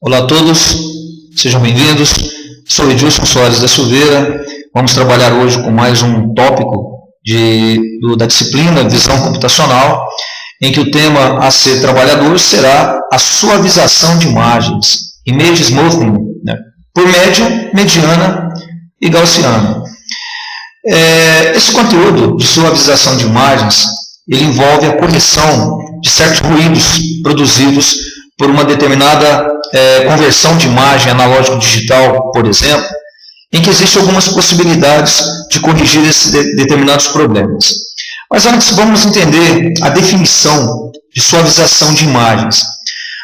Olá a todos, sejam bem-vindos. Sou Edilson Soares da Silveira. Vamos trabalhar hoje com mais um tópico da disciplina Visão Computacional, em que o tema a ser trabalhado hoje será a suavização de imagens, Image Smoothing, por média, mediana e gaussiana. Esse conteúdo de suavização de imagens, ele envolve a correção de certos ruídos produzidos por uma determinada conversão de imagem analógico-digital, por exemplo, em que existem algumas possibilidades de corrigir esses determinados problemas. Mas antes vamos entender a definição de suavização de imagens.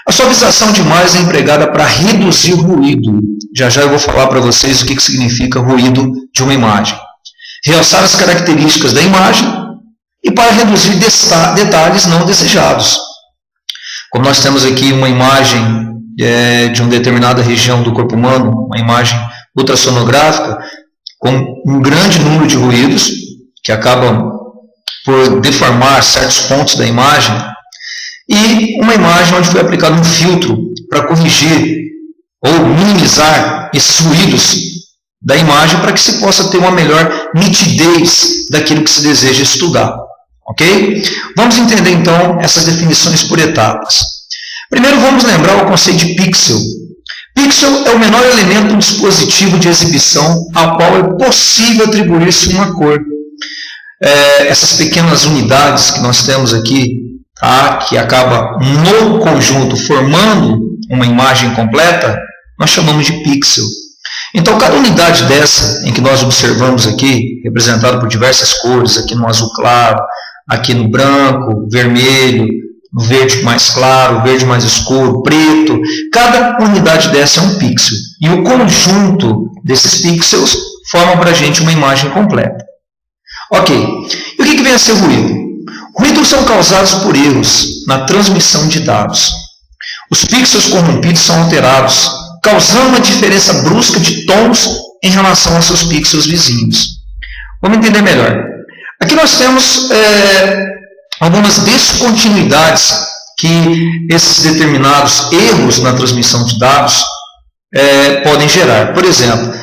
A suavização de imagens é empregada para reduzir o ruído. Já eu vou falar para vocês o que significa ruído de uma imagem. Realçar as características da imagem e para reduzir detalhes não desejados. Como nós temos aqui uma imagem de uma determinada região do corpo humano, uma imagem ultrassonográfica, com um grande número de ruídos, que acabam por deformar certos pontos da imagem, e uma imagem onde foi aplicado um filtro para corrigir ou minimizar esses ruídos da imagem para que se possa ter uma melhor nitidez daquilo que se deseja estudar. Ok? Vamos entender então essas definições por etapas. Primeiro vamos lembrar o conceito de pixel. Pixel é o menor elemento do dispositivo de exibição ao qual é possível atribuir-se uma cor. Essas pequenas unidades que nós temos aqui, que acaba no conjunto formando uma imagem completa, nós chamamos de pixel. Então, cada unidade dessa, em que nós observamos aqui, representada por diversas cores, aqui no azul claro, aqui no branco, vermelho, no verde mais claro, verde mais escuro, preto, cada unidade dessa é um pixel. E o conjunto desses pixels forma para a gente uma imagem completa. Ok, e o que vem a ser ruído? Ruídos são causados por erros na transmissão de dados. Os pixels corrompidos são alterados, causando uma diferença brusca de tons em relação aos seus pixels vizinhos. Vamos entender melhor. Aqui nós temos algumas descontinuidades que esses determinados erros na transmissão de dados podem gerar. Por exemplo,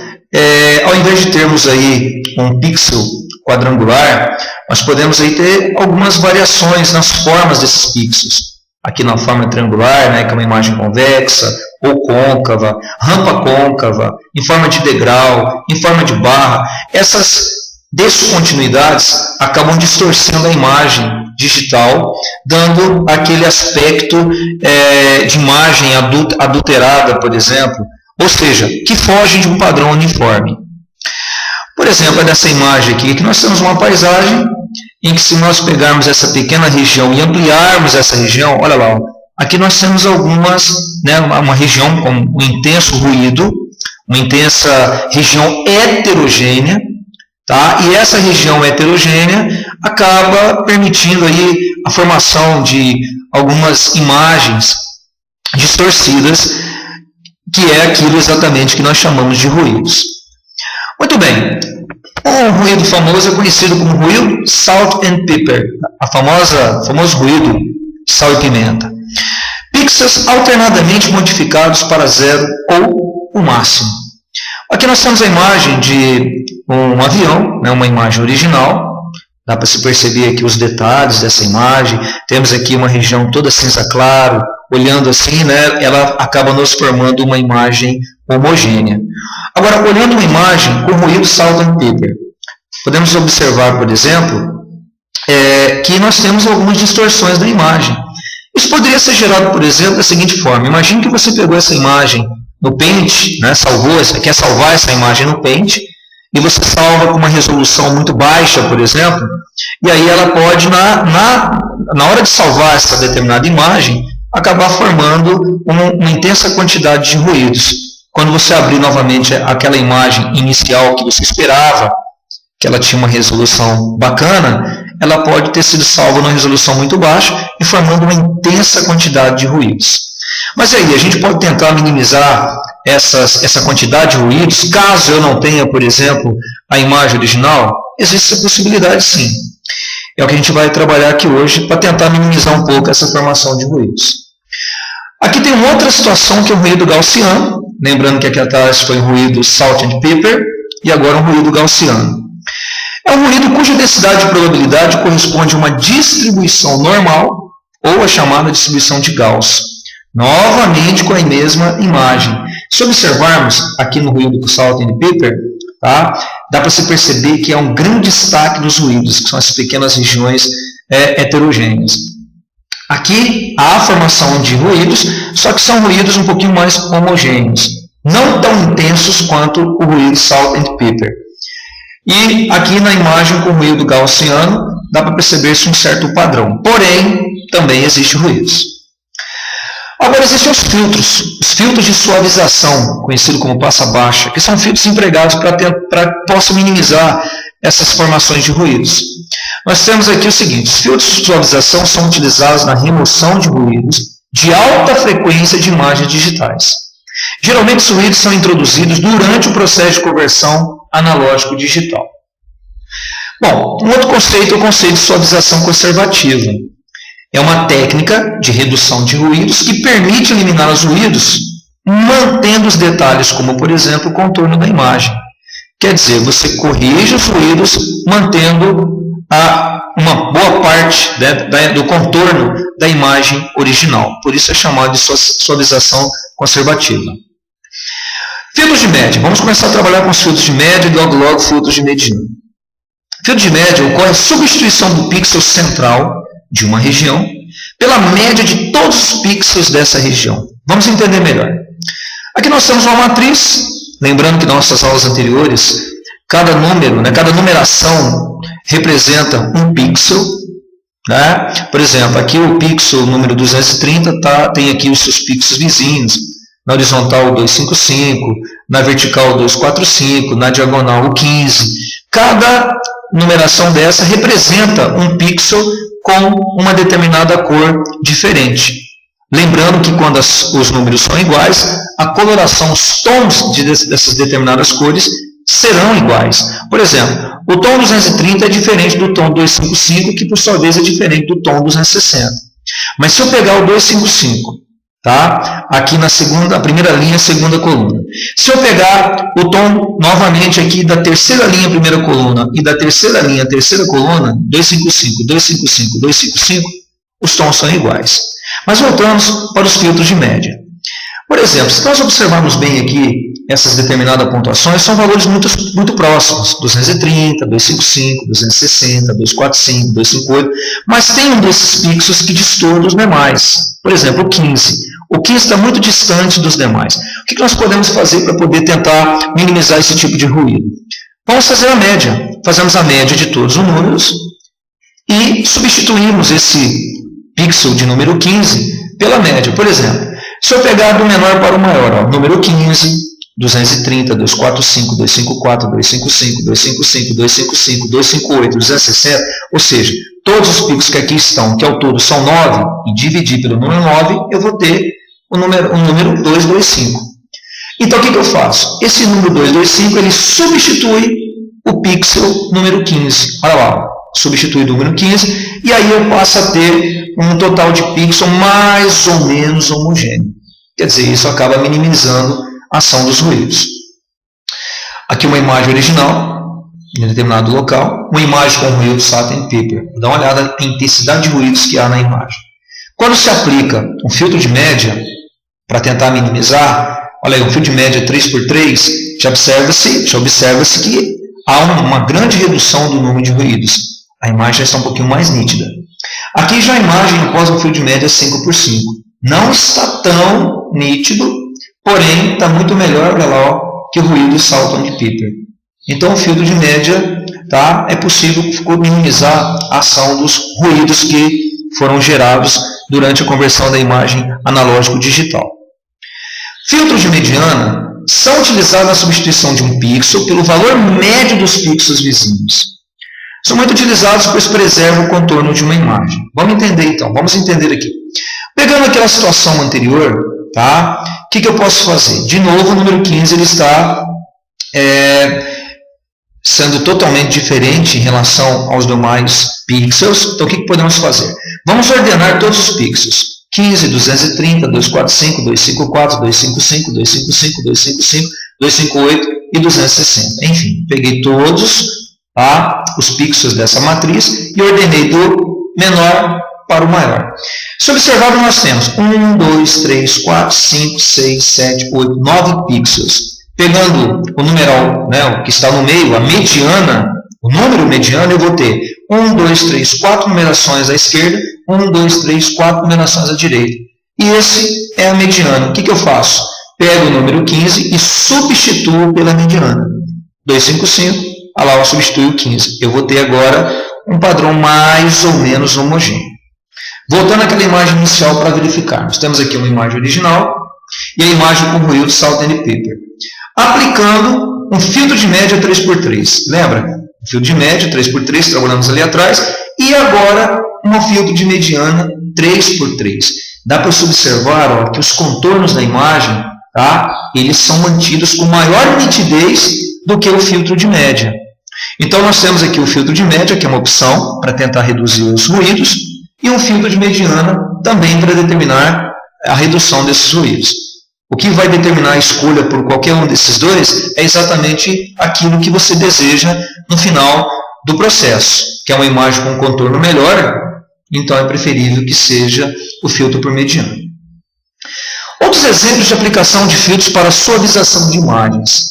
ao invés de termos aí um pixel quadrangular, nós podemos aí ter algumas variações nas formas desses pixels. Aqui na forma triangular, que é uma imagem convexa ou côncava, rampa côncava, em forma de degrau, em forma de barra. Essas descontinuidades acabam distorcendo a imagem digital, dando aquele aspecto de imagem adulterada, por exemplo, ou seja, que foge de um padrão uniforme. Por exemplo, nessa imagem aqui, que nós temos uma paisagem em que, se nós pegarmos essa pequena região e ampliarmos essa região, olha lá, aqui nós temos uma região com um intenso ruído, uma intensa região heterogênea, e essa região heterogênea acaba permitindo aí a formação de algumas imagens distorcidas, que é aquilo exatamente que nós chamamos de ruídos. Muito bem, um ruído famoso é conhecido como ruído salt and pepper, famoso ruído de sal e pimenta. Pixels alternadamente modificados para 0 ou o máximo. Aqui nós temos a imagem de um avião, uma imagem original. Dá para se perceber aqui os detalhes dessa imagem. Temos aqui uma região toda cinza claro. Olhando assim, ela acaba nos formando uma imagem homogênea. Agora, olhando uma imagem com ruído salt and pepper, podemos observar, por exemplo, que nós temos algumas distorções da imagem. Isso poderia ser gerado, por exemplo, da seguinte forma. Imagine que você pegou essa imagem no Paint, quer salvar essa imagem no Paint, e você salva com uma resolução muito baixa, por exemplo, e aí ela pode, na hora de salvar essa determinada imagem, acabar formando uma intensa quantidade de ruídos. Quando você abrir novamente aquela imagem inicial que você esperava, que ela tinha uma resolução bacana, ela pode ter sido salva numa resolução muito baixa e formando uma intensa quantidade de ruídos. Mas aí, a gente pode tentar minimizar essa quantidade de ruídos, caso eu não tenha, por exemplo, a imagem original? Existe essa possibilidade, sim. É o que a gente vai trabalhar aqui hoje para tentar minimizar um pouco essa formação de ruídos. Aqui tem uma outra situação que é o ruído gaussiano, lembrando que aqui atrás foi um ruído Salt and Pepper, e agora um ruído gaussiano. É um ruído cuja densidade de probabilidade corresponde a uma distribuição normal, ou a chamada distribuição de Gauss. Novamente com a mesma imagem. Se observarmos aqui no ruído do Salt and Pepper, tá, dá para se perceber que há um grande destaque dos ruídos, que são as pequenas regiões heterogêneas. Aqui há a formação de ruídos, só que são ruídos um pouquinho mais homogêneos, não tão intensos quanto o ruído Salt and Pepper. E aqui na imagem com o ruído gaussiano, dá para perceber-se um certo padrão. Porém, também existem ruídos. Agora existem os filtros de suavização, conhecido como passa baixa, que são filtros empregados para que possa minimizar essas formações de ruídos. Nós temos aqui o seguinte: os filtros de suavização são utilizados na remoção de ruídos de alta frequência de imagens digitais. Geralmente os ruídos são introduzidos durante o processo de conversão analógico-digital. Bom, um outro conceito é o conceito de suavização conservativa. É uma técnica de redução de ruídos que permite eliminar os ruídos mantendo os detalhes, como por exemplo o contorno da imagem. Quer dizer, você corrige os ruídos mantendo uma boa parte do contorno da imagem original. Por isso é chamado de suavização conservativa. Filtros de média. Vamos começar a trabalhar com os filtros de média e logo filtros de mediano. Filtro de média ocorre a substituição do pixel central de uma região pela média de todos os pixels dessa região. Vamos entender melhor. Aqui nós temos uma matriz, lembrando que nas nossas aulas anteriores, cada número, cada numeração representa um pixel. Né? Por exemplo, aqui o pixel número 230 tem aqui os seus pixels vizinhos. Na horizontal o 255, na vertical o 245, na diagonal o 15. Cada numeração dessa representa um pixel com uma determinada cor diferente. Lembrando que quando os números são iguais, a coloração, os tons dessas determinadas cores serão iguais. Por exemplo, o tom 230 é diferente do tom 255, que por sua vez é diferente do tom 260. Mas se eu pegar o 255, tá? Aqui na primeira linha, segunda coluna. Se eu pegar o tom novamente aqui da terceira linha, primeira coluna, e da terceira linha, terceira coluna, 255, 255, 255, os tons são iguais. Mas voltamos para os filtros de média. Por exemplo, se nós observarmos bem aqui essas determinadas pontuações, são valores muito próximos, 230, 255, 260, 245, 258, mas tem um desses pixels que destoa dos demais. Por exemplo, o 15. O 15 está muito distante dos demais. O que nós podemos fazer para poder tentar minimizar esse tipo de ruído? Vamos fazer a média. Fazemos a média de todos os números e substituímos esse pixel de número 15 pela média. Por exemplo, se eu pegar do menor para o maior, número 15, 230, 245, 254, 255, 255, 255, 258, 260, ou seja, todos os pixels que aqui estão, que ao todo são 9, e dividir pelo número 9, eu vou ter o número 225. Então, o que eu faço? Esse número 225, ele substitui o pixel número 15. Olha lá, substitui o número 15, e aí eu passo a ter um total de pixel mais ou menos homogêneo. Quer dizer, isso acaba minimizando a ação dos ruídos. Aqui uma imagem original, em determinado local, uma imagem com ruído Salt and Pepper. Dá uma olhada na intensidade de ruídos que há na imagem. Quando se aplica um filtro de média, para tentar minimizar, olha aí, um filtro de média 3x3, já observa-se que há uma grande redução do número de ruídos. A imagem já está um pouquinho mais nítida. Aqui já a imagem após um filtro de média 5x5. Não está tão nítido, porém está muito melhor, olha lá, que o ruído Salt and Pepper. Então o filtro de média, tá, é possível minimizar a ação dos ruídos que foram gerados durante a conversão da imagem analógico-digital. Filtros de mediana são utilizados na substituição de um pixel pelo valor médio dos pixels vizinhos. São muito utilizados pois preservam o contorno de uma imagem. Vamos entender então, vamos entender aqui. Pegando aquela situação anterior, tá? O que eu posso fazer? De novo, o número 15 ele está sendo totalmente diferente em relação aos demais pixels. Então, o que podemos fazer? Vamos ordenar todos os pixels. 15, 230, 245, 254, 255, 255, 255, 258 e 260. Enfim, peguei todos, tá, os pixels dessa matriz e ordenei do menor para o maior. Se observar, nós temos 1, 2, 3, 4, 5, 6, 7, 8, 9 pixels. Pegando o numeral, né, o que está no meio, a mediana, o número mediano, eu vou ter 1, 2, 3, 4 numerações à esquerda, 1, 2, 3, 4 numerações à direita. E esse é a mediana. O que eu faço? Pego o número 15 e substituo pela mediana. 255, olha lá, eu substituo 15. Eu vou ter agora um padrão mais ou menos homogêneo. Voltando àquela imagem inicial para verificar. Nós temos aqui uma imagem original e a imagem com ruído Salt and Pepper. Aplicando um filtro de média 3x3. Lembra? Filtro de média 3x3, trabalhamos ali atrás. E agora, um filtro de mediana 3x3. Dá para se observar, ó, que os contornos da imagem, tá, eles são mantidos com maior nitidez do que o filtro de média. Então, nós temos aqui o filtro de média, que é uma opção para tentar reduzir os ruídos, e um filtro de mediana também para determinar a redução desses ruídos. O que vai determinar a escolha por qualquer um desses dois é exatamente aquilo que você deseja no final do processo, que é uma imagem com um contorno melhor, então é preferível que seja o filtro por mediana. Outros exemplos de aplicação de filtros para suavização de imagens.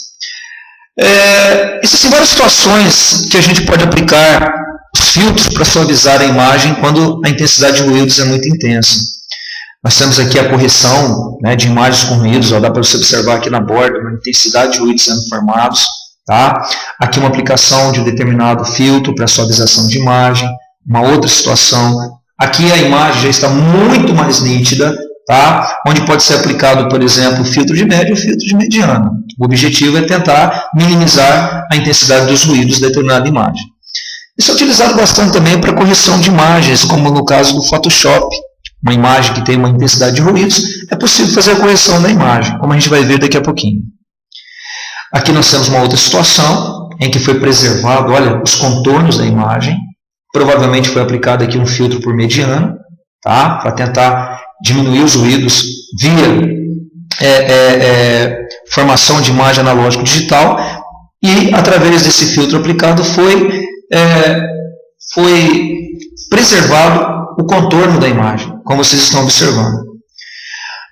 Existem várias situações que a gente pode aplicar os filtros para suavizar a imagem quando a intensidade de ruídos é muito intensa. Nós temos aqui a correção, né, de imagens com ruídos, ó, dá para você observar aqui na borda uma intensidade de ruídos sendo formados. Tá? Aqui uma aplicação de um determinado filtro para suavização de imagem. Uma outra situação, aqui a imagem já está muito mais nítida, tá? Onde pode ser aplicado, por exemplo, o filtro de média e o filtro de mediana. O objetivo é tentar minimizar a intensidade dos ruídos de determinada imagem. Isso é utilizado bastante também para correção de imagens, como no caso do Photoshop. Uma imagem que tem uma intensidade de ruídos, é possível fazer a correção da imagem, como a gente vai ver daqui a pouquinho. Aqui nós temos uma outra situação, em que foi preservado, olha, os contornos da imagem. Provavelmente foi aplicado aqui um filtro por mediana, tá? Para tentar diminuir os ruídos via formação de imagem analógico digital. E através desse filtro aplicado foi preservado o contorno da imagem, como vocês estão observando.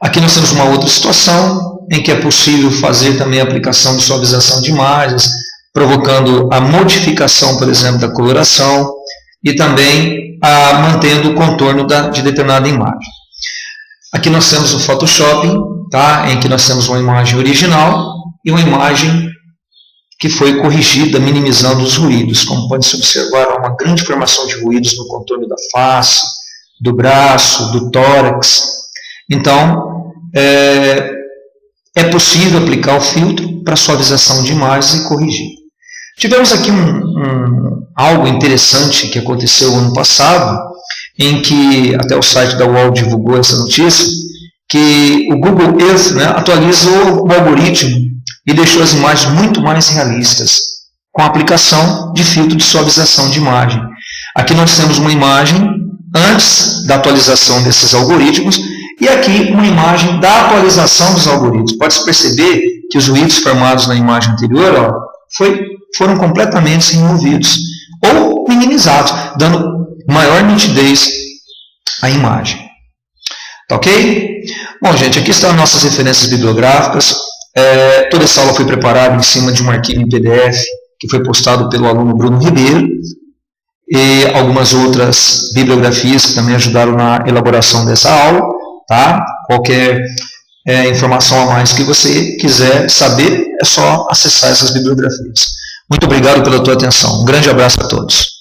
Aqui nós temos uma outra situação em que é possível fazer também a aplicação de suavização de imagens, provocando a modificação, por exemplo, da coloração e também mantendo o contorno de determinada imagem. Aqui nós temos o Photoshop, tá? Em que nós temos uma imagem original e uma imagem que foi corrigida, minimizando os ruídos. Como pode se observar, há uma grande formação de ruídos no contorno da face, do braço, do tórax. Então, é possível aplicar o filtro para suavização de imagens e corrigir. Tivemos aqui algo interessante que aconteceu ano passado, em que até o site da UOL divulgou essa notícia, que o Google Earth, né, atualizou o algoritmo e deixou as imagens muito mais realistas, com a aplicação de filtro de suavização de imagem. Aqui nós temos uma imagem antes da atualização desses algoritmos, e aqui uma imagem da atualização dos algoritmos. Pode-se perceber que os ruídos formados na imagem anterior, ó, foram completamente removidos ou minimizados, dando maior nitidez à imagem. Tá ok? Bom, gente, aqui estão as nossas referências bibliográficas. Toda essa aula foi preparada em cima de um arquivo em PDF que foi postado pelo aluno Bruno Ribeiro, e algumas outras bibliografias que também ajudaram na elaboração dessa aula. Tá? Qualquer informação a mais que você quiser saber, é só acessar essas bibliografias. Muito obrigado pela tua atenção. Um grande abraço a todos.